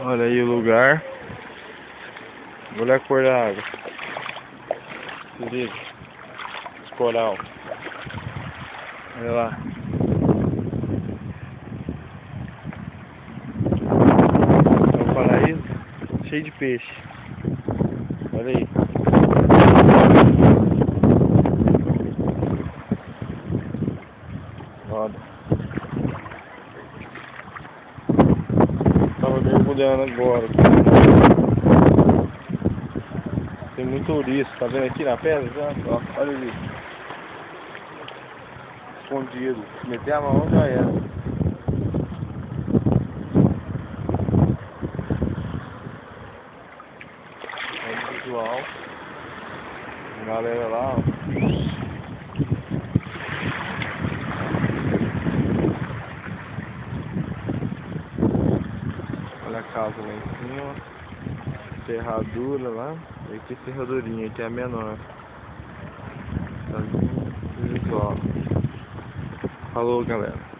Olha aí o lugar. Olha a cor da água. Se liga. Os coral. Olha lá. É um paraíso cheio de peixe. Olha aí. Roda. Tava mergulhando agora. Tem muito ouriço, tá vendo aqui na pedra? Ó, olha ali. Escondido. Se meter a mão já era. Olha o visual. A galera lá, ó. Olha a casa lá em cima. Ferradura lá. E aqui a ferradurinha, que é a menor. Tá visual. Falou, galera.